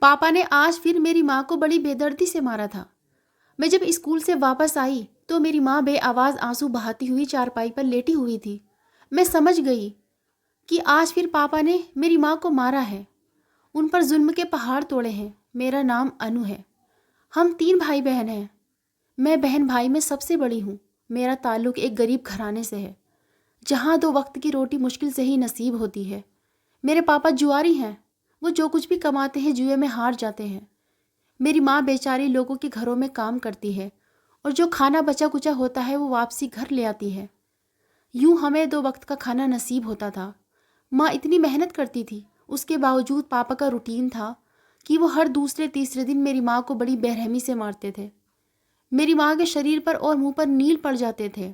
पापा ने आज फिर मेरी माँ को बड़ी बेदर्दी से मारा था। मैं जब स्कूल से वापस आई तो मेरी माँ बेआवाज़ आंसू बहाती हुई चारपाई पर लेटी हुई थी। मैं समझ गई कि आज फिर पापा ने मेरी माँ को मारा है, उन पर जुल्म के पहाड़ तोड़े हैं। मेरा नाम अनु है। हम 3 भाई बहन हैं। मैं बहन भाई में सबसे बड़ी हूँ। मेरा ताल्लुक एक गरीब घराने से है, जहाँ 2 वक्त की रोटी मुश्किल से ही नसीब होती है। मेरे पापा जुआरी हैं। वो जो कुछ भी कमाते हैं जुए में हार जाते हैं। मेरी माँ बेचारी लोगों के घरों में काम करती है और जो खाना बचा कुचा होता है वो वापसी घर ले आती है। यूं हमें 2 वक्त का खाना नसीब होता था। माँ इतनी मेहनत करती थी, उसके बावजूद पापा का रूटीन था कि वो हर दूसरे तीसरे दिन मेरी माँ को बड़ी बेरहमी से मारते थे। मेरी माँ के शरीर पर और मुंह पर नील पड़ जाते थे।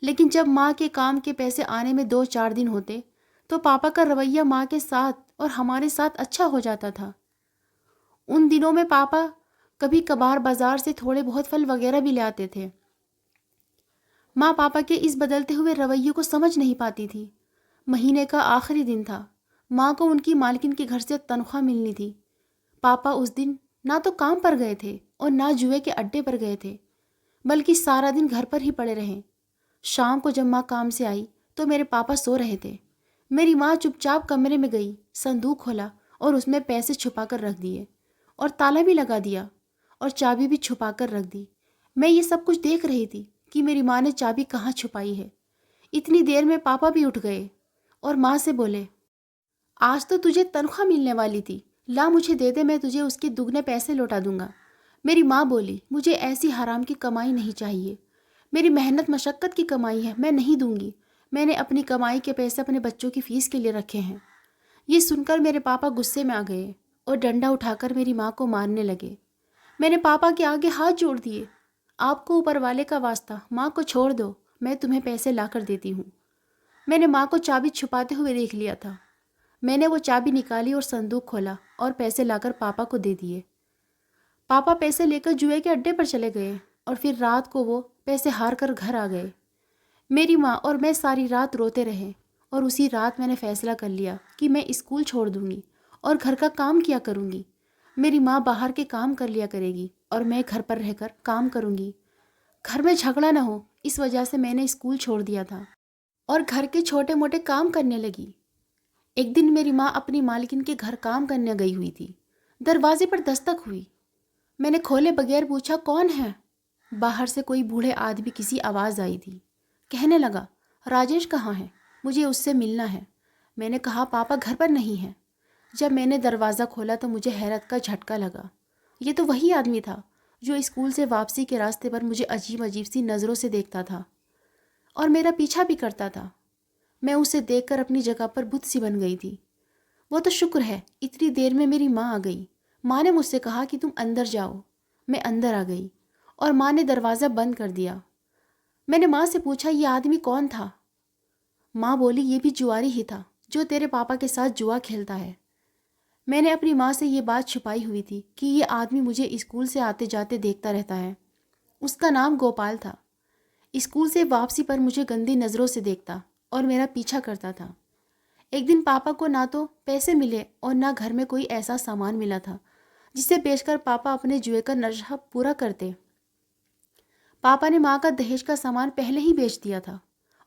लेकिन जब माँ के काम के पैसे आने में 2-4 दिन होते तो पापा का रवैया माँ के साथ और हमारे साथ अच्छा हो जाता था। उन दिनों में पापा कभी कभार बाजार से थोड़े बहुत फल वगैरह भी ले आते थे। माँ पापा के इस बदलते हुए रवैये को समझ नहीं पाती थी। महीने का आखिरी दिन था। माँ को उनकी मालकिन के घर से तनख्वाह मिलनी थी। पापा उस दिन ना तो काम पर गए थे और ना जुए के अड्डे पर गए थे, बल्कि सारा दिन घर पर ही पड़े रहे। शाम को जब माँ काम से आई तो मेरे पापा सो रहे थे। मेरी माँ चुपचाप कमरे में गई, संदूक खोला और उसमें पैसे छुपा कर रख दिए और ताला भी लगा दिया और चाबी भी छुपा कर रख दी। मैं ये सब कुछ देख रही थी कि मेरी माँ ने चाबी कहाँ छुपाई है। इतनी देर में पापा भी उठ गए और माँ से बोले, आज तो तुझे तनख्वाह मिलने वाली थी, ला मुझे दे दे, मैं तुझे उसके दुगने पैसे लौटा दूंगा। मेरी माँ बोली, मुझे ऐसी हराम की कमाई नहीं चाहिए। मेरी मेहनत मशक्क़त की कमाई है, मैं नहीं दूंगी। मैंने अपनी कमाई के पैसे अपने बच्चों की फ़ीस के लिए रखे हैं। ये सुनकर मेरे पापा गुस्से में आ गए और डंडा उठाकर मेरी माँ को मारने लगे। मैंने पापा के आगे हाथ जोड़ दिए, आपको ऊपर वाले का वास्ता, माँ को छोड़ दो, मैं तुम्हें पैसे ला कर देती हूँ। मैंने माँ को चाबी छुपाते हुए देख लिया था। मैंने वो चाबी निकाली और संदूक खोला और पैसे लाकर पापा को दे दिए। पापा पैसे लेकर जुए के अड्डे पर चले गए और फिर रात को वो पैसे हार कर घर आ गए। मेरी माँ और मैं सारी रात रोते रहे और उसी रात मैंने फ़ैसला कर लिया कि मैं स्कूल छोड़ दूँगी और घर का काम किया करूँगी। मेरी माँ बाहर के काम कर लिया करेगी और मैं घर पर रहकर काम करूँगी। घर में झगड़ा ना हो, इस वजह से मैंने स्कूल छोड़ दिया था और घर के छोटे मोटे काम करने लगी। एक दिन मेरी माँ अपनी मालकिन के घर काम करने गई हुई थी। दरवाजे पर दस्तक हुई। मैंने खोले बगैर पूछा, कौन है? बाहर से कोई बूढ़े आदमी किसी आवाज़ आई थी। कहने लगा, राजेश कहाँ है? मुझे उससे मिलना है। मैंने कहा, पापा घर पर नहीं है। जब मैंने दरवाज़ा खोला तो मुझे हैरत का झटका लगा। ये तो वही आदमी था जो स्कूल से वापसी के रास्ते पर मुझे अजीब अजीब सी नज़रों से देखता था और मेरा पीछा भी करता था। मैं उसे देखकर अपनी जगह पर बुत सी बन गई थी। वो तो शुक्र है इतनी देर में मेरी माँ आ गई। माँ ने मुझसे कहा कि तुम अंदर जाओ। मैं अंदर आ गई और माँ ने दरवाज़ा बंद कर दिया। मैंने माँ से पूछा, ये आदमी कौन था? माँ बोली, ये भी जुआरी ही था जो तेरे पापा के साथ जुआ खेलता है। मैंने अपनी माँ से ये बात छुपाई हुई थी कि ये आदमी मुझे स्कूल से आते जाते देखता रहता है। उसका नाम गोपाल था। स्कूल से वापसी पर मुझे गंदी नज़रों से देखता और मेरा पीछा करता था। एक दिन पापा को ना तो पैसे मिले और ना घर में कोई ऐसा सामान मिला था जिसे बेचकर पापा अपने जुए का नशा पूरा करते। पापा ने माँ का दहेज का सामान पहले ही बेच दिया था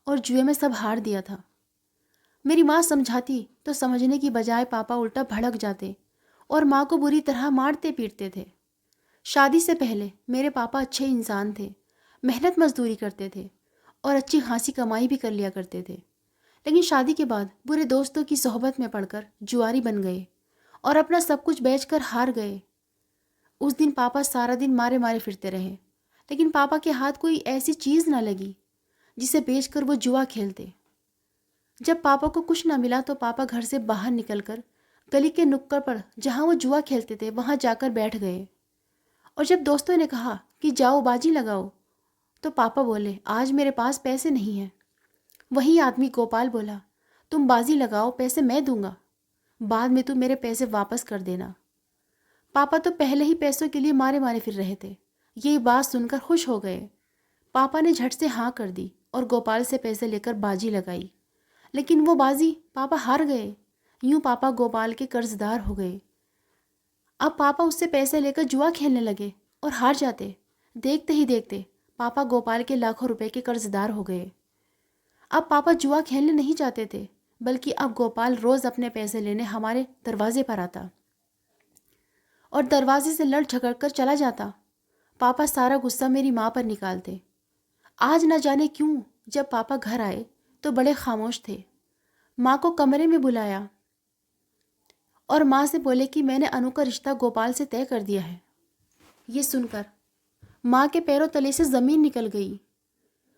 और जुए में सब हार दिया था। मेरी माँ समझाती तो समझने की बजाय पापा उल्टा भड़क जाते और माँ को बुरी तरह मारते पीटते थे। शादी से पहले मेरे पापा अच्छे इंसान थे, मेहनत मजदूरी करते थे और अच्छी खासी कमाई भी कर लिया करते थे। लेकिन शादी के बाद बुरे दोस्तों की सोहबत में पड़कर जुआरी बन गए और अपना सब कुछ बेचकर हार गए। उस दिन पापा सारा दिन मारे मारे फिरते रहे, लेकिन पापा के हाथ कोई ऐसी चीज़ ना लगी जिसे बेचकर वो जुआ खेलते। जब पापा को कुछ ना मिला तो पापा घर से बाहर निकलकर गली के नुक्कड़ पर जहाँ वो जुआ खेलते थे वहाँ जाकर बैठ गए। और जब दोस्तों ने कहा कि जाओ बाजी लगाओ तो पापा बोले, आज मेरे पास पैसे नहीं हैं। वही आदमी गोपाल बोला, तुम बाजी लगाओ, पैसे मैं दूंगा, बाद में तुम मेरे पैसे वापस कर देना। पापा तो पहले ही पैसों के लिए मारे मारे फिर रहे थे। ये बात सुनकर खुश हो गए। पापा ने झट से हाँ कर दी और गोपाल से पैसे लेकर बाजी लगाई, लेकिन वो बाजी पापा हार गए। यूं पापा गोपाल के कर्जदार हो गए। अब पापा उससे पैसे लेकर जुआ खेलने लगे और हार जाते। देखते ही देखते पापा गोपाल के लाखों रुपए के कर्जदार हो गए। अब पापा जुआ खेलने नहीं जाते थे, बल्कि अब गोपाल रोज़ अपने पैसे लेने हमारे दरवाजे पर आता और दरवाजे से लड़ झगड़ कर चला जाता। पापा सारा गुस्सा मेरी माँ पर निकालते। आज न जाने क्यों जब पापा घर आए तो बड़े खामोश थे। माँ को कमरे में बुलाया और माँ से बोले कि मैंने अनु का रिश्ता गोपाल से तय कर दिया है। ये सुनकर माँ के पैरों तले से ज़मीन निकल गई।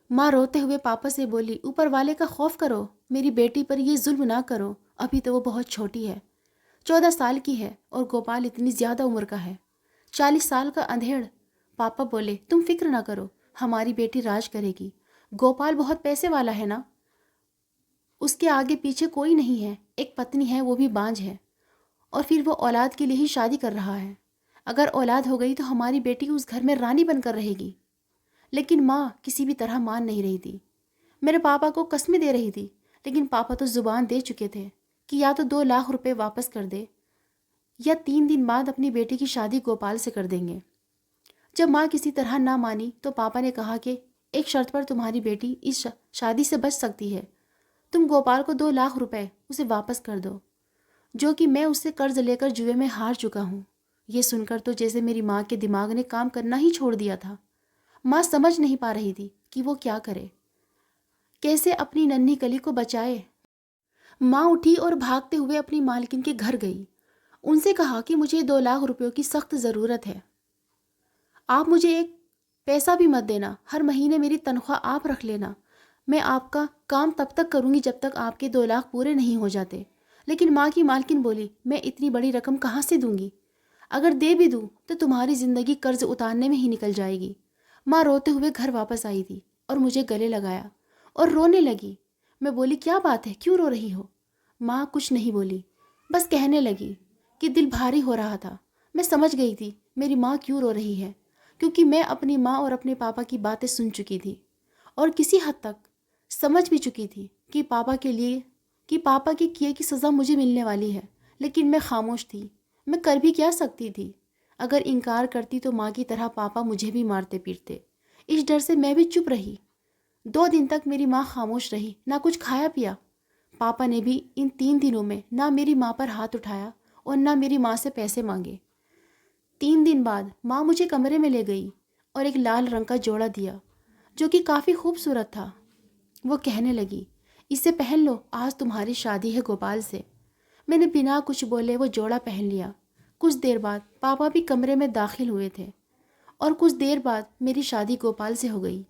माँ रोते हुए पापा से बोली, ऊपर वाले का खौफ करो, मेरी बेटी पर ये जुल्म ना करो। अभी तो वो बहुत छोटी है, 14 साल की है और गोपाल इतनी ज़्यादा उम्र का है, 40 साल का अंधेड़। पापा बोले, तुम फिक्र ना करो, हमारी बेटी राज करेगी। गोपाल बहुत पैसे वाला है ना, उसके आगे पीछे कोई नहीं है, एक पत्नी है, वो भी बांझ है, और फिर वो औलाद के लिए ही शादी कर रहा है। अगर औलाद हो गई तो हमारी बेटी उस घर में रानी बनकर रहेगी। लेकिन माँ किसी भी तरह मान नहीं रही थी। मेरे पापा को कस्में दे रही थी, लेकिन पापा तो ज़ुबान दे चुके थे कि या तो 2 लाख रुपए वापस कर दे या 3 दिन बाद अपनी बेटी की शादी गोपाल से कर देंगे। जब माँ किसी तरह ना मानी तो पापा ने कहा कि एक शर्त पर तुम्हारी बेटी इस शादी से बच सकती है। तुम गोपाल को 2 लाख रुपए उसे वापस कर दो, जो कि मैं उससे कर्ज लेकर जुए में हार चुका हूँ। ये सुनकर तो जैसे मेरी माँ के दिमाग ने काम करना ही छोड़ दिया था। माँ समझ नहीं पा रही थी कि वो क्या करे, कैसे अपनी नन्ही कली को बचाए। माँ उठी और भागते हुए अपनी मालकिन के घर गई। उनसे कहा कि मुझे 2 लाख रुपयों की सख्त ज़रूरत है। आप मुझे एक पैसा भी मत देना, हर महीने मेरी तनख्वाह आप रख लेना। मैं आपका काम तब तक करूँगी जब तक आपके 2 लाख पूरे नहीं हो जाते। लेकिन माँ की मालकिन बोली, मैं इतनी बड़ी रकम कहाँ से दूंगी? अगर दे भी दूँ तो तुम्हारी ज़िंदगी कर्ज उतारने में ही निकल जाएगी। माँ रोते हुए घर वापस आई थी और मुझे गले लगाया और रोने लगी। मैं बोली, क्या बात है, क्यों रो रही हो? माँ कुछ नहीं बोली, बस कहने लगी कि दिल भारी हो रहा था। मैं समझ गई थी मेरी माँ क्यों रो रही है, क्योंकि मैं अपनी माँ और अपने पापा की बातें सुन चुकी थी और किसी हद तक समझ भी चुकी थी कि पापा के किए की सज़ा मुझे मिलने वाली है। लेकिन मैं खामोश थी। मैं कर भी क्या सकती थी? अगर इनकार करती तो माँ की तरह पापा मुझे भी मारते पीटते। इस डर से मैं भी चुप रही। 2 दिन तक मेरी माँ खामोश रही, ना कुछ खाया पिया। पापा ने भी इन 3 दिनों में ना मेरी माँ पर हाथ उठाया और ना मेरी माँ से पैसे मांगे। 3 दिन बाद माँ मुझे कमरे में ले गई और एक लाल रंग का जोड़ा दिया, जो कि काफ़ी खूबसूरत था। वो कहने लगी, इसे पहन लो, आज तुम्हारी शादी है गोपाल से। मैंने बिना कुछ बोले वो जोड़ा पहन लिया। कुछ देर बाद पापा भी कमरे में दाखिल हुए थे और कुछ देर बाद मेरी शादी गोपाल से हो गई।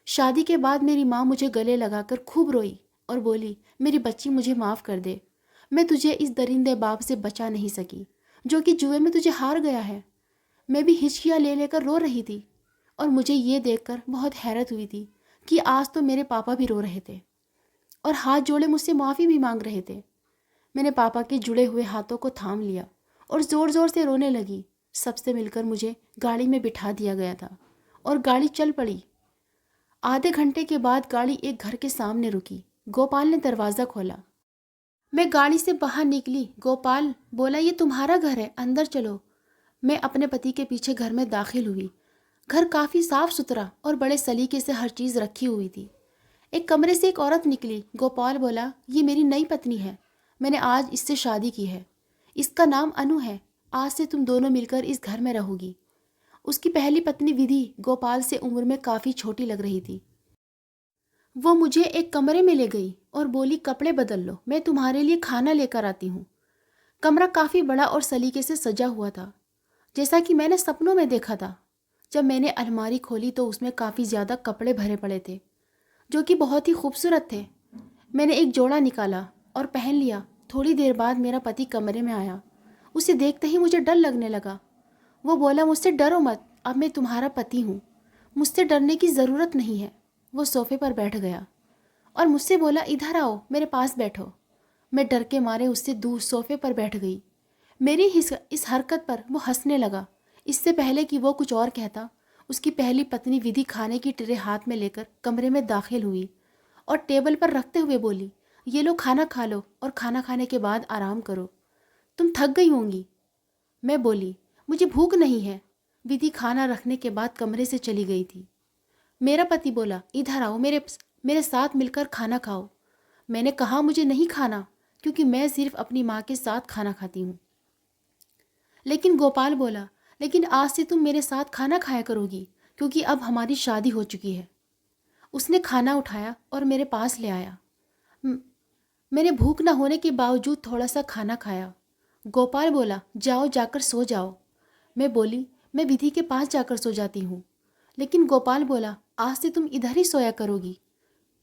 शादी के बाद मेरी माँ मुझे गले लगाकर खूब रोई और बोली, मेरी बच्ची मुझे माफ़ कर दे, मैं तुझे इस दरिंदे बाप से बचा नहीं सकी जो कि जुए में तुझे हार गया है। मैं भी हिचकियाँ ले लेकर रो रही थी और मुझे ये देखकर बहुत हैरत हुई थी कि आज तो मेरे पापा भी रो रहे थे और हाथ जोड़े मुझसे माफ़ी भी मांग रहे थे। मैंने पापा के जुड़े हुए हाथों को थाम लिया और ज़ोर ज़ोर से रोने लगी। सबसे मिलकर मुझे गाड़ी में बिठा दिया गया था और गाड़ी चल पड़ी। आधे घंटे के बाद गाड़ी एक घर के सामने रुकी। गोपाल ने दरवाज़ा खोला। मैं गाड़ी से बाहर निकली। गोपाल बोला, ये तुम्हारा घर है, अंदर चलो। मैं अपने पति के पीछे घर में दाखिल हुई। घर काफ़ी साफ़ सुथरा और बड़े सलीके से हर चीज़ रखी हुई थी। एक कमरे से एक औरत निकली। गोपाल बोला, ये मेरी नई पत्नी है, मैंने आज इससे शादी की है। इसका नाम अनु है। आज से तुम दोनों मिलकर इस घर में रहोगी। उसकी पहली पत्नी विधि गोपाल से उम्र में काफ़ी छोटी लग रही थी। वो मुझे एक कमरे में ले गई और बोली, कपड़े बदल लो, मैं तुम्हारे लिए खाना लेकर आती हूँ। कमरा काफ़ी बड़ा और सलीके से सजा हुआ था, जैसा कि मैंने सपनों में देखा था। जब मैंने अलमारी खोली तो उसमें काफ़ी ज़्यादा कपड़े भरे पड़े थे, जो कि बहुत ही खूबसूरत थे। मैंने एक जोड़ा निकाला और पहन लिया। थोड़ी देर बाद मेरा पति कमरे में आया। उसे देखते ही मुझे डर लगने लगा। वो बोला, मुझसे डरो मत, अब मैं तुम्हारा पति हूँ, मुझसे डरने की ज़रूरत नहीं है। वो सोफे पर बैठ गया और मुझसे बोला, इधर आओ, मेरे पास बैठो। मैं डर के मारे उससे दूर सोफे पर बैठ गई। मेरी इस हरकत पर वो हंसने लगा। इससे पहले कि वो कुछ और कहता, उसकी पहली पत्नी विधि खाने की ट्रे हाथ में लेकर कमरे में दाखिल हुई और टेबल पर रखते हुए बोली, ये लो, खाना खा लो और खाना खाने के बाद आराम करो, तुम थक गई होंगी। मैं बोली, मुझे भूख नहीं है। विधि खाना रखने के बाद कमरे से चली गई थी। मेरा पति बोला, इधर आओ, मेरे साथ मिलकर खाना खाओ। मैंने कहा, मुझे नहीं खाना, क्योंकि मैं सिर्फ अपनी माँ के साथ खाना खाती हूँ। लेकिन गोपाल बोला, लेकिन आज से तुम मेरे साथ खाना खाया करोगी, क्योंकि अब हमारी शादी हो चुकी है। उसने खाना उठाया और मेरे पास ले आया। मैंने भूख न होने के बावजूद थोड़ा सा खाना खाया। गोपाल बोला, जाओ जाकर सो जाओ। मैं बोली, मैं विधि के पास जाकर सो जाती हूँ। लेकिन गोपाल बोला, आज से तुम इधर ही सोया करोगी,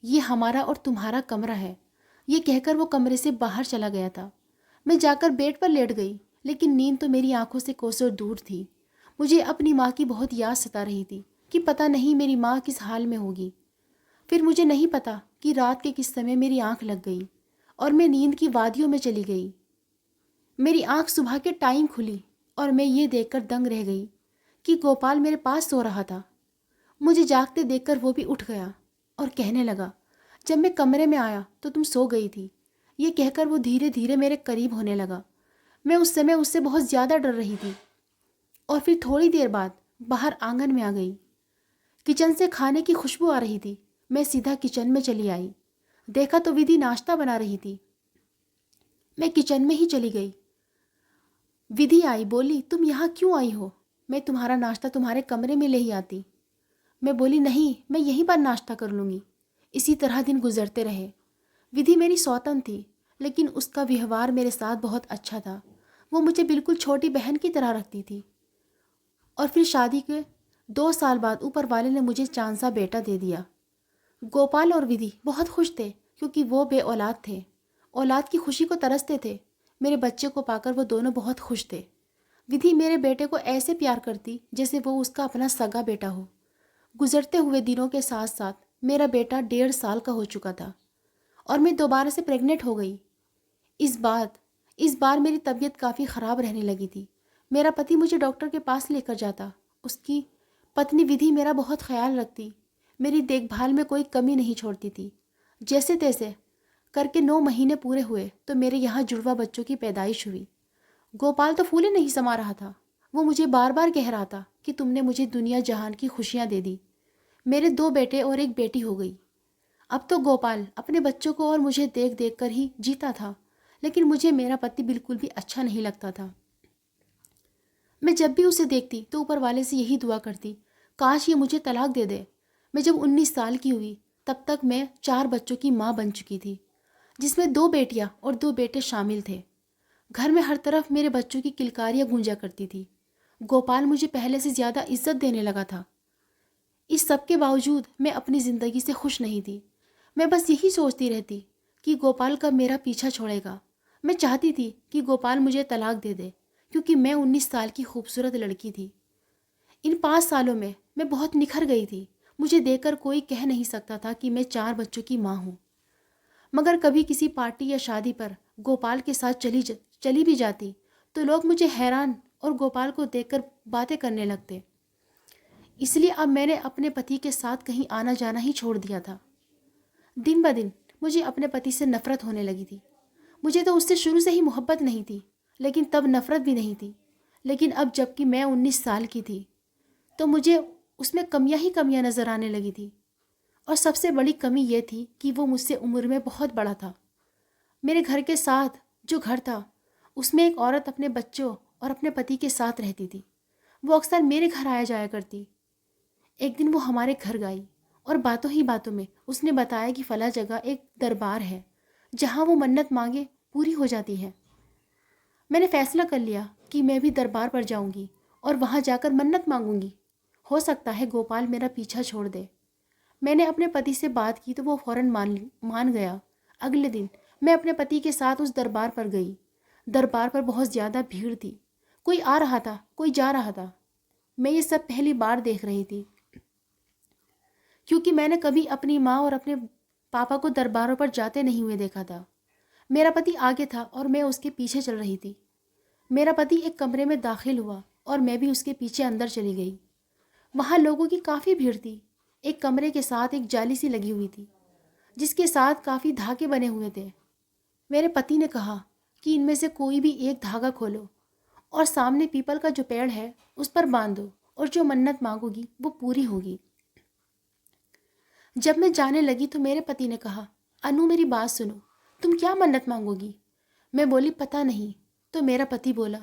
ये हमारा और तुम्हारा कमरा है। ये कहकर वो कमरे से बाहर चला गया था। मैं जाकर बेड पर लेट गई, लेकिन नींद तो मेरी आंखों से कोसों दूर थी। मुझे अपनी माँ की बहुत याद सता रही थी कि पता नहीं मेरी माँ किस हाल में होगी। फिर मुझे नहीं पता कि रात के किस समय मेरी आंख लग गई और मैं नींद की वादियों में चली गई। मेरी आंख सुबह के टाइम खुली और मैं ये देखकर दंग रह गई कि गोपाल मेरे पास सो रहा था। मुझे जागते देखकर वो भी उठ गया और कहने लगा, जब मैं कमरे में आया तो तुम सो गई थी। ये कहकर वो धीरे धीरे मेरे करीब होने लगा। मैं उस समय उससे बहुत ज़्यादा डर रही थी। और फिर थोड़ी देर बाद बाहर आंगन में आ गई। किचन से खाने की खुशबू आ रही थी। मैं सीधा किचन में चली आई। देखा तो विधि नाश्ता बना रही थी। मैं किचन में ही चली गई। विधि आई, बोली, तुम यहाँ क्यों आई हो? मैं तुम्हारा नाश्ता तुम्हारे कमरे में ले ही आती। मैं बोली, नहीं, मैं यहीं पर नाश्ता कर लूँगी। इसी तरह दिन गुजरते रहे। विधि मेरी सौतन थी, लेकिन उसका व्यवहार मेरे साथ बहुत अच्छा था। वो मुझे बिल्कुल छोटी बहन की तरह रखती थी। और फिर शादी के 2 साल बाद ऊपर वाले ने मुझे चांद सा बेटा दे दिया। गोपाल और विधि बहुत खुश थे, क्योंकि वो बे औलाद थे। औलाद की खुशी को तरसते थे। मेरे बच्चे को पाकर वो दोनों बहुत खुश थे। विधि मेरे बेटे को ऐसे प्यार करती जैसे वो उसका अपना सगा बेटा हो। गुजरते हुए दिनों के साथ साथ मेरा बेटा 1.5 साल का हो चुका था और मैं दोबारा से प्रेग्नेंट हो गई। इस बार मेरी तबीयत काफ़ी ख़राब रहने लगी थी। मेरा पति मुझे डॉक्टर के पास लेकर जाता। उसकी पत्नी विधि मेरा बहुत ख्याल रखती। मेरी देखभाल में कोई कमी नहीं छोड़ती थी। जैसे तैसे करके 9 महीने पूरे हुए तो मेरे यहाँ जुड़वा बच्चों की पैदाइश हुई। गोपाल तो फूले नहीं समा रहा था। वो मुझे बार बार कह रहा था कि तुमने मुझे दुनिया जहान की खुशियाँ दे दी। मेरे 2 बेटे और एक बेटी हो गई। अब तो गोपाल अपने बच्चों को और मुझे देख देख कर ही जीता था, लेकिन मुझे मेरा पति बिल्कुल भी अच्छा नहीं लगता था। मैं जब भी उसे देखती तो ऊपर वाले से यही दुआ करती, काश ये मुझे तलाक दे दे। मैं जब 19 साल की हुई तब तक मैं 4 बच्चों की माँ बन चुकी थी, जिसमें 2 बेटियाँ और 2 बेटे शामिल थे। घर में हर तरफ मेरे बच्चों की किलकारियाँ गूंजा करती थी। गोपाल मुझे पहले से ज़्यादा इज्जत देने लगा था। इस सब के बावजूद मैं अपनी ज़िंदगी से खुश नहीं थी। मैं बस यही सोचती रहती कि गोपाल कब मेरा पीछा छोड़ेगा। मैं चाहती थी कि गोपाल मुझे तलाक दे दे, क्योंकि मैं 19 साल की खूबसूरत लड़की थी। इन 5 सालों में मैं बहुत निखर गई थी। मुझे देखकर कोई कह नहीं सकता था कि मैं 4 बच्चों की माँ हूँ। मगर कभी किसी पार्टी या शादी पर गोपाल के साथ चली भी जाती तो लोग मुझे हैरान और गोपाल को देखकर बातें करने लगते। इसलिए अब मैंने अपने पति के साथ कहीं आना जाना ही छोड़ दिया था। दिन ब दिन मुझे अपने पति से नफरत होने लगी थी। मुझे तो उससे शुरू से ही मोहब्बत नहीं थी, लेकिन तब नफरत भी नहीं थी। लेकिन अब जबकि मैं 19 साल की थी तो मुझे उसमें कमियां ही कमियां नज़र आने लगी थी। और सबसे बड़ी कमी ये थी कि वो मुझसे उम्र में बहुत बड़ा था। मेरे घर के साथ जो घर था उसमें एक औरत अपने बच्चों और अपने पति के साथ रहती थी। वो अक्सर मेरे घर आया जाया करती। एक दिन वो हमारे घर गई और बातों ही बातों में उसने बताया कि फला जगह एक दरबार है जहाँ वो मन्नत मांगे पूरी हो जाती है। मैंने फैसला कर लिया कि मैं भी दरबार पर जाऊंगी और वहाँ जाकर मन्नत मांगूंगी। हो सकता है गोपाल मेरा पीछा छोड़ दे। मैंने अपने पति से बात की तो वो फ़ौरन मान गया। अगले दिन मैं अपने पति के साथ उस दरबार पर गई। दरबार पर बहुत ज़्यादा भीड़ थी। कोई आ रहा था, कोई जा रहा था। मैं ये सब पहली बार देख रही थी, क्योंकि मैंने कभी अपनी माँ और अपने पापा को दरबारों पर जाते नहीं हुए देखा था। मेरा पति आगे था और मैं उसके पीछे चल रही थी। मेरा पति एक कमरे में दाखिल हुआ और मैं भी उसके पीछे अंदर चली गई। वहाँ लोगों की काफ़ी भीड़ थी। एक कमरे के साथ एक जाली सी लगी हुई थी, जिसके साथ काफ़ी धागे बने हुए थे। मेरे पति ने कहा कि इनमें से कोई भी एक धागा खोलो और सामने पीपल का जो पेड़ है उस पर बांध दो, और जो मन्नत मांगोगी वो पूरी होगी। जब मैं जाने लगी तो मेरे पति ने कहा, अनु मेरी बात सुनो, तुम क्या मन्नत मांगोगी? मैं बोली, पता नहीं। तो मेरा पति बोला,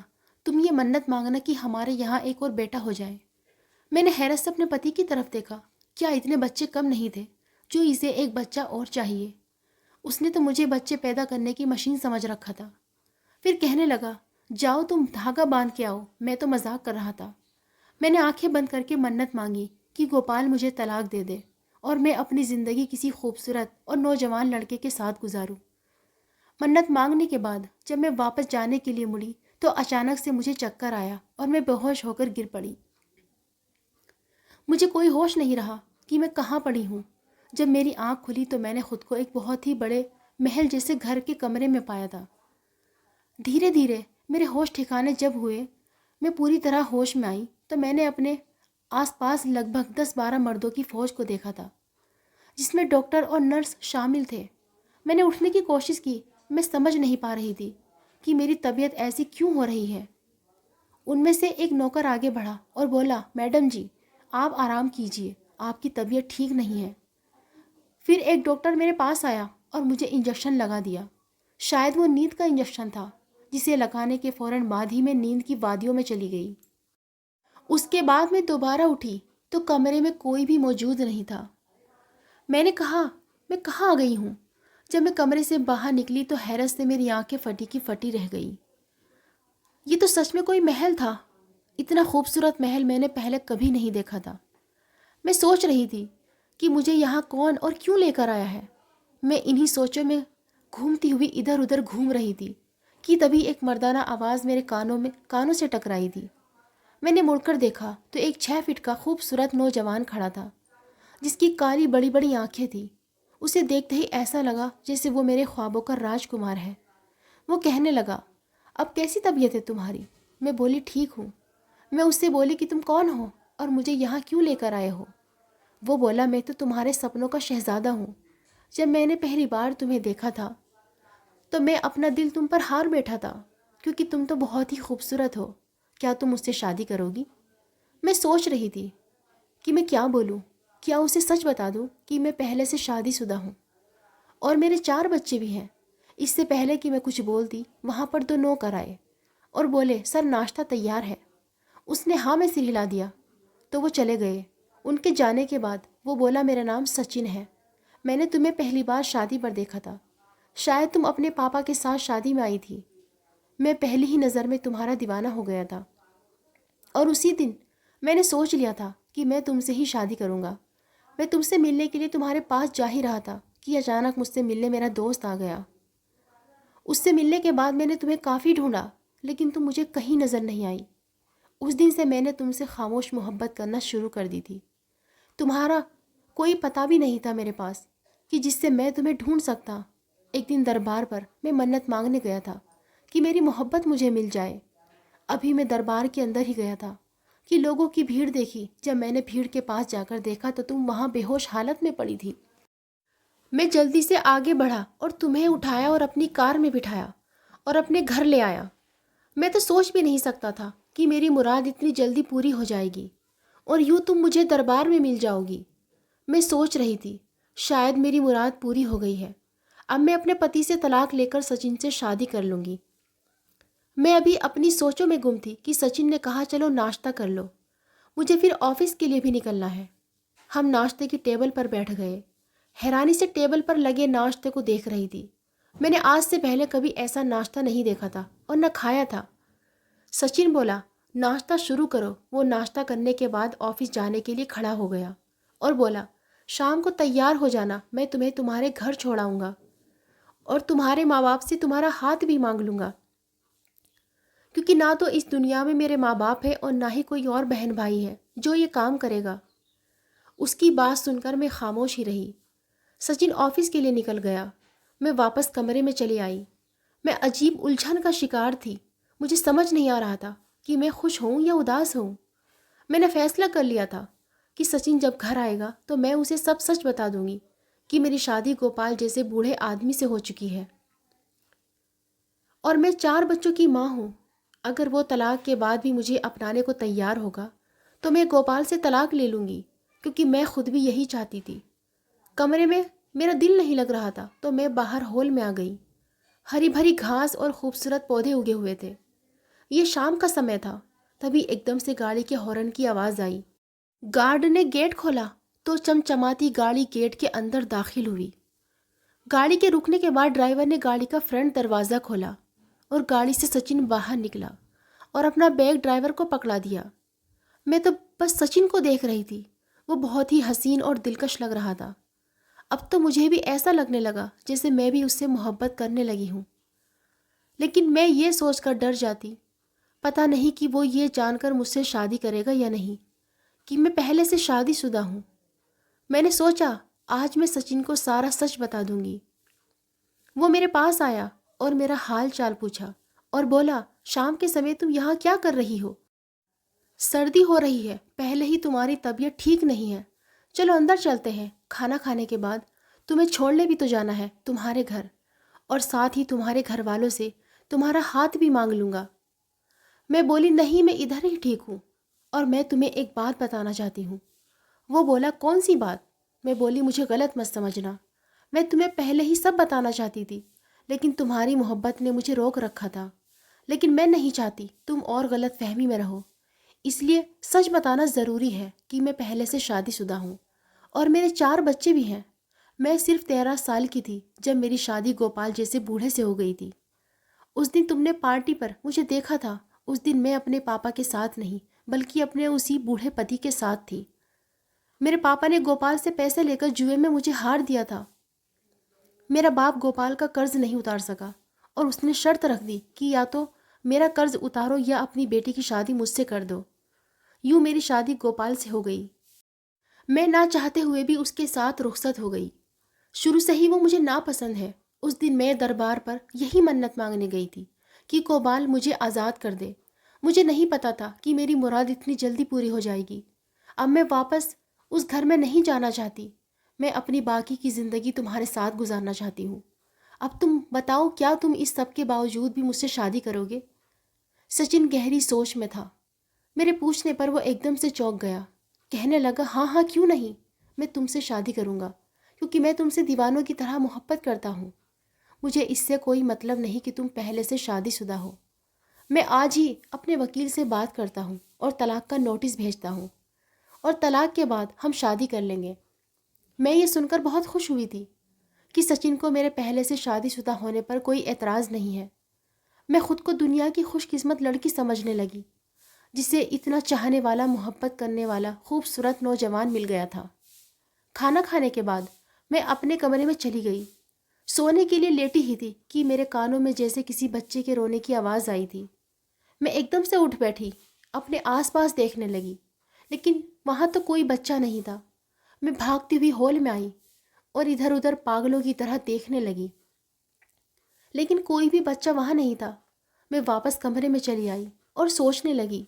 तुम ये मन्नत मांगना कि हमारे यहाँ एक और बेटा हो जाए। मैंने हैरत से अपने पति की तरफ देखा। क्या इतने बच्चे कम नहीं थे जो इसे एक बच्चा और चाहिए? उसने तो मुझे बच्चे पैदा करने की मशीन समझ रखा था। फिर कहने लगा, जाओ तुम धागा बांध के आओ, मैं तो मजाक कर रहा था। मैंने आंखें बंद करके मन्नत मांगी कि गोपाल मुझे तलाक दे दे और मैं अपनी ज़िंदगी किसी खूबसूरत और नौजवान लड़के के साथ गुजारूं। मन्नत मांगने के बाद जब मैं वापस जाने के लिए मुड़ी तो अचानक से मुझे चक्कर आया और मैं बेहोश होकर गिर पड़ी। मुझे कोई होश नहीं रहा कि मैं कहाँ पड़ी हूँ। जब मेरी आँख खुली तो मैंने खुद को एक बहुत ही बड़े महल जैसे घर के कमरे में पाया था। धीरे धीरे मेरे होश ठिकाने जब हुए, मैं पूरी तरह होश में आई तो मैंने अपने आसपास लगभग 10-12 मर्दों की फौज को देखा था, जिसमें डॉक्टर और नर्स शामिल थे। मैंने उठने की कोशिश की। मैं समझ नहीं पा रही थी कि मेरी तबीयत ऐसी क्यों हो रही है। उनमें से एक नौकर आगे बढ़ा और बोला, मैडम जी, आप आराम कीजिए, आपकी तबीयत ठीक नहीं है। फिर एक डॉक्टर मेरे पास आया और मुझे इंजेक्शन लगा दिया। शायद वो नींद का इंजेक्शन था, जिसे लगाने के फ़ौरन बाद ही मैं नींद की वादियों में चली गई। उसके बाद मैं दोबारा उठी तो कमरे में कोई भी मौजूद नहीं था। मैंने कहा, मैं कहाँ आ गई हूँ? जब मैं कमरे से बाहर निकली तो हैरत से मेरी आंखें फटी की फटी रह गई। ये तो सच में कोई महल था। इतना खूबसूरत महल मैंने पहले कभी नहीं देखा था। मैं सोच रही थी कि मुझे यहाँ कौन और क्यों लेकर आया है। मैं इन्हीं सोचों में घूमती हुई इधर उधर घूम रही थी कि तभी एक मर्दाना आवाज़ मेरे कानों से टकराई थी। मैंने मुड़कर देखा तो एक 6 फीट का खूबसूरत नौजवान खड़ा था, जिसकी काली बड़ी बड़ी आंखें थी। उसे देखते ही ऐसा लगा जैसे वो मेरे ख्वाबों का राजकुमार है। वो कहने लगा, अब कैसी तबीयत है तुम्हारी? मैं बोली, ठीक हूँ। मैं उससे बोली कि तुम कौन हो और मुझे यहाँ क्यों लेकर आए हो? वो बोला, मैं तो तुम्हारे सपनों का शहज़ादा हूँ। जब मैंने पहली बार तुम्हें देखा था तो मैं अपना दिल तुम पर हार बैठा था, क्योंकि तुम तो बहुत ही खूबसूरत हो। क्या तुम मुझसे शादी करोगी? मैं सोच रही थी कि मैं क्या बोलूँ। क्या उसे सच बता दूँ कि मैं पहले से शादीशुदा हूँ और मेरे 4 बच्चे भी हैं? इससे पहले कि मैं कुछ बोलती, वहाँ पर 2 नौकर आए और बोले, सर नाश्ता तैयार है। उसने हाँ में सिर हिला दिया तो वो चले गए। उनके जाने के बाद वो बोला, मेरा नाम सचिन है। मैंने तुम्हें पहली बार शादी पर देखा था। शायद तुम अपने पापा के साथ शादी में आई थी। मैं पहली ही नज़र में तुम्हारा दीवाना हो गया था और उसी दिन मैंने सोच लिया था कि मैं तुमसे ही शादी करूँगा। मैं तुमसे मिलने के लिए तुम्हारे पास जा ही रहा था कि अचानक मुझसे मिलने मेरा दोस्त आ गया। उससे मिलने के बाद मैंने तुम्हें काफ़ी ढूंढा, लेकिन तुम मुझे कहीं नज़र नहीं आई। उस दिन से मैंने तुमसे खामोश मोहब्बत करना शुरू कर दी थी। तुम्हारा कोई पता भी नहीं था मेरे पास कि जिससे मैं तुम्हें ढूंढ सकता। एक दिन दरबार पर मैं मन्नत मांगने गया था कि मेरी मोहब्बत मुझे मिल जाए। अभी मैं दरबार के अंदर ही गया था कि लोगों की भीड़ देखी। जब मैंने भीड़ के पास जाकर देखा तो तुम वहाँ बेहोश हालत में पड़ी थी। मैं जल्दी से आगे बढ़ा और तुम्हें उठाया और अपनी कार में बिठाया और अपने घर ले आया। मैं तो सोच भी नहीं सकता था कि मेरी मुराद इतनी जल्दी पूरी हो जाएगी और यूँ तुम मुझे दरबार में मिल जाओगी। मैं सोच रही थी, शायद मेरी मुराद पूरी हो गई है। अब मैं अपने पति से तलाक लेकर सचिन से शादी कर लूँगी। मैं अभी अपनी सोचों में गुम थी कि सचिन ने कहा, चलो नाश्ता कर लो, मुझे फिर ऑफिस के लिए भी निकलना है। हम नाश्ते की टेबल पर बैठ गए। हैरानी से टेबल पर लगे नाश्ते को देख रही थी। मैंने आज से पहले कभी ऐसा नाश्ता नहीं देखा था और न खाया था। सचिन बोला, नाश्ता शुरू करो। वो नाश्ता करने के बाद ऑफिस जाने के लिए खड़ा हो गया और बोला, शाम को तैयार हो जाना, मैं तुम्हें तुम्हारे घर छोड़ाऊँगा और तुम्हारे माँ बाप से तुम्हारा हाथ भी मांग लूँगा, क्योंकि ना तो इस दुनिया में मेरे माँ बाप है और ना ही कोई और बहन भाई है जो ये काम करेगा। उसकी बात सुनकर मैं खामोश ही रही। सचिन ऑफिस के लिए निकल गया। मैं वापस कमरे में चली आई। मैं अजीब उलझन का शिकार थी। मुझे समझ नहीं आ रहा था कि मैं खुश हूँ या उदास हूँ। मैंने फैसला कर लिया था कि सचिन जब घर आएगा तो मैं उसे सब सच बता दूंगी कि मेरी शादी गोपाल जैसे बूढ़े आदमी से हो चुकी है और मैं 4 बच्चों की माँ हूँ। अगर वो तलाक के बाद भी मुझे अपनाने को तैयार होगा तो मैं गोपाल से तलाक ले लूँगी, क्योंकि मैं खुद भी यही चाहती थी। कमरे में मेरा दिल नहीं लग रहा था तो मैं बाहर हॉल में आ गई। हरी भरी घास और खूबसूरत पौधे उगे हुए थे। ये शाम का समय था। तभी एकदम से गाड़ी के हॉर्न की आवाज़ आई। गार्ड ने गेट खोला तो चमचमाती गाड़ी गेट के अंदर दाखिल हुई। गाड़ी के रुकने के बाद ड्राइवर ने गाड़ी का फ्रंट दरवाज़ा खोला और गाड़ी से सचिन बाहर निकला और अपना बैग ड्राइवर को पकड़ा दिया। मैं तो बस सचिन को देख रही थी। वो बहुत ही हसीन और दिलकश लग रहा था। अब तो मुझे भी ऐसा लगने लगा जैसे मैं भी उससे मोहब्बत करने लगी हूँ। लेकिन मैं ये सोचकर डर जाती, पता नहीं कि वो ये जानकर मुझसे शादी करेगा या नहीं, कि मैं पहले से शादीशुदा हूँ। मैंने सोचा आज मैं सचिन को सारा सच बता दूंगी। वो मेरे पास आया और मेरा हाल चाल पूछा और बोला, शाम के समय तुम यहाँ क्या कर रही हो? सर्दी हो रही है, पहले ही तुम्हारी तबीयत ठीक नहीं है। चलो अंदर चलते हैं, खाना खाने के बाद तुम्हें छोड़ने भी तो जाना है तुम्हारे घर, और साथ ही तुम्हारे घर वालों से तुम्हारा हाथ भी मांग लूँगा। मैं बोली, नहीं, मैं इधर ही ठीक हूँ और मैं तुम्हें एक बात बताना चाहती हूँ। वो बोला, कौन सी बात? मैं बोली, मुझे गलत मत समझना, मैं तुम्हें पहले ही सब बताना चाहती थी, लेकिन तुम्हारी मोहब्बत ने मुझे रोक रखा था। लेकिन मैं नहीं चाहती तुम और गलत फहमी में रहो, इसलिए सच बताना ज़रूरी है कि मैं पहले से शादीशुदा हूँ और मेरे 4 बच्चे भी हैं। मैं सिर्फ 13 साल की थी जब मेरी शादी गोपाल जैसे बूढ़े से हो गई थी। उस दिन तुमने पार्टी पर मुझे देखा था। उस दिन मैं अपने पापा के साथ नहीं, बल्कि अपने उसी बूढ़े पति के साथ थी। मेरे पापा ने गोपाल से पैसे लेकर जुए में मुझे हार दिया था। मेरा बाप गोपाल का कर्ज नहीं उतार सका और उसने शर्त रख दी कि या तो मेरा कर्ज उतारो या अपनी बेटी की शादी मुझसे कर दो। यूँ मेरी शादी गोपाल से हो गई। मैं ना चाहते हुए भी उसके साथ रुखसत हो गई। शुरू से ही वो मुझे नापसंद है। उस दिन मैं दरबार पर यही मन्नत मांगने गई थी कि गोपाल मुझे आज़ाद कर दे। मुझे नहीं पता था कि मेरी मुराद इतनी जल्दी पूरी हो जाएगी। अब मैं वापस उस घर में नहीं जाना चाहती। मैं अपनी बाकी की ज़िंदगी तुम्हारे साथ गुजारना चाहती हूँ। अब तुम बताओ, क्या तुम इस सब के बावजूद भी मुझसे शादी करोगे? सचिन गहरी सोच में था। मेरे पूछने पर वो एकदम से चौंक गया। कहने लगा, हाँ हाँ, क्यों नहीं, मैं तुमसे शादी करूँगा, क्योंकि मैं तुमसे दीवानों की तरह मोहब्बत करता हूँ। मुझे इससे कोई मतलब नहीं कि तुम पहले से शादीशुदा हो। मैं आज ही अपने वकील से बात करता हूँ और तलाक का नोटिस भेजता हूँ, और तलाक के बाद हम शादी कर लेंगे। मैं ये सुनकर बहुत खुश हुई थी कि सचिन को मेरे पहले से शादीशुदा होने पर कोई एतराज़ नहीं है। मैं खुद को दुनिया की खुशकिस्मत लड़की समझने लगी जिसे इतना चाहने वाला, मोहब्बत करने वाला खूबसूरत नौजवान मिल गया था। खाना खाने के बाद मैं अपने कमरे में चली गई। सोने के लिए लेटी ही थी कि मेरे कानों में जैसे किसी बच्चे के रोने की आवाज़ आई थी। मैं एकदम से उठ बैठी, अपने आसपास देखने लगी, लेकिन वहाँ तो कोई बच्चा नहीं था। मैं भागती हुई हॉल में आई और इधर उधर पागलों की तरह देखने लगी, लेकिन कोई भी बच्चा वहाँ नहीं था। मैं वापस कमरे में चली आई और सोचने लगी,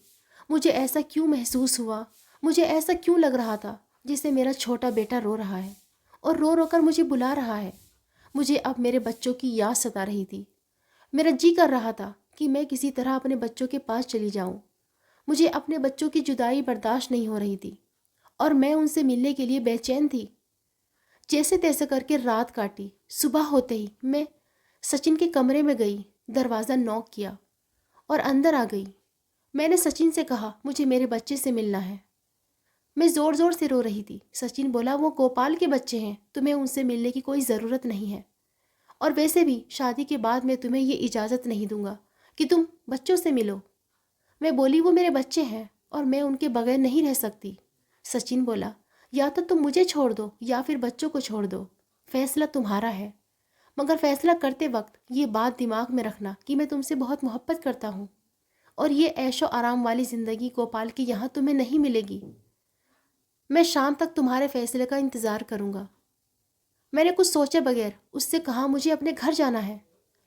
मुझे ऐसा क्यों महसूस हुआ, मुझे ऐसा क्यों लग रहा था जैसे मेरा छोटा बेटा रो रहा है और रो रो कर मुझे बुला रहा है। मुझे अब मेरे बच्चों की याद सता रही थी। मेरा जी कर रहा था कि मैं किसी तरह अपने बच्चों के पास चली जाऊं। मुझे अपने बच्चों की जुदाई बर्दाश्त नहीं हो रही थी और मैं उनसे मिलने के लिए बेचैन थी। जैसे तैसे करके रात काटी। सुबह होते ही मैं सचिन के कमरे में गई, दरवाज़ा नॉक किया और अंदर आ गई। मैंने सचिन से कहा, मुझे मेरे बच्चे से मिलना है। मैं ज़ोर ज़ोर से रो रही थी। सचिन बोला, वो गोपाल के बच्चे हैं, तुम्हें उनसे मिलने की कोई ज़रूरत नहीं है, और वैसे भी शादी के बाद मैं तुम्हें ये इजाज़त नहीं दूंगा कि तुम बच्चों से मिलो। मैं बोली, वो मेरे बच्चे हैं और मैं उनके बगैर नहीं रह सकती। सचिन बोला, या तो तुम मुझे छोड़ दो या फिर बच्चों को छोड़ दो, फैसला तुम्हारा है। मगर फैसला करते वक्त ये बात दिमाग में रखना कि मैं तुमसे बहुत मोहब्बत करता हूँ और ये ऐशो आराम वाली ज़िंदगी गोपाल की यहाँ तुम्हें नहीं मिलेगी। मैं शाम तक तुम्हारे फैसले का इंतज़ार करूँगा। मैंने कुछ सोचे बगैर उससे कहा, मुझे अपने घर जाना है,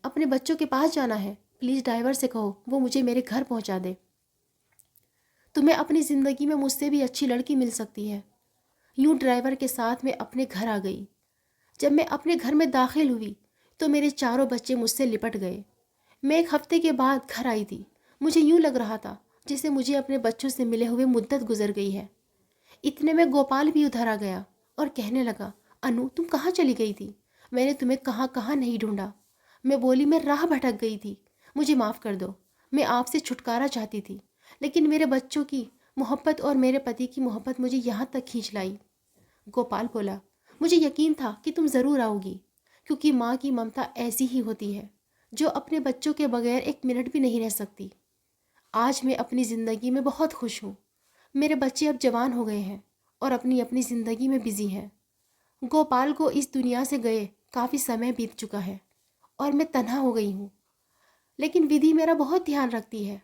अपने बच्चों के पास जाना है। प्लीज़ ड्राइवर से कहो वो मुझे मेरे घर पहुँचा दे। तुम्हें अपनी ज़िंदगी में मुझसे भी अच्छी लड़की मिल सकती है। यूँ ड्राइवर के साथ मैं अपने घर आ गई। जब मैं अपने घर में दाखिल हुई तो मेरे चारों बच्चे मुझसे लिपट गए। मैं 1 हफ्ते के बाद घर आई थी। मुझे यूं लग रहा था जैसे मुझे अपने बच्चों से मिले हुए मुद्दत गुजर गई है। इतने में गोपाल भी उधर आ गया और कहने लगा, अनु तुम कहाँ चली गई थी? मैंने तुम्हें कहाँ कहाँ नहीं ढूंढा। मैं बोली, मैं राह भटक गई थी, मुझे माफ़ कर दो। मैं आपसे छुटकारा चाहती थी, लेकिन मेरे बच्चों की मोहब्बत और मेरे पति की मोहब्बत मुझे यहाँ तक खींच लाई। गोपाल बोला, मुझे यकीन था कि तुम ज़रूर आओगी, क्योंकि माँ की ममता ऐसी ही होती है जो अपने बच्चों के बगैर एक मिनट भी नहीं रह सकती। आज मैं अपनी ज़िंदगी में बहुत खुश हूँ। मेरे बच्चे अब जवान हो गए हैं और अपनी अपनी ज़िंदगी में बिजी हैं। गोपाल को इस दुनिया से गए काफ़ी समय बीत चुका है और मैं तन्हा हो गई हूँ। लेकिन विधि मेरा बहुत ध्यान रखती है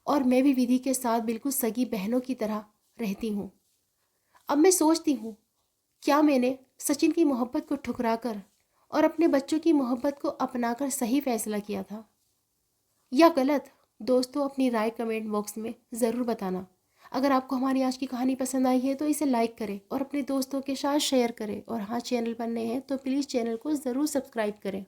और मैं भी विधि के साथ बिल्कुल सगी बहनों की तरह रहती हूँ। अब मैं सोचती हूँ, क्या मैंने सचिन की मोहब्बत को ठुकराकर और अपने बच्चों की मोहब्बत को अपनाकर सही फैसला किया था या गलत? दोस्तों, अपनी राय कमेंट बॉक्स में ज़रूर बताना। अगर आपको हमारी आज की कहानी पसंद आई है तो इसे लाइक करें और अपने दोस्तों के साथ शेयर करें, और हाँ, चैनल पर नए हैं तो प्लीज़ चैनल को ज़रूर सब्सक्राइब करें।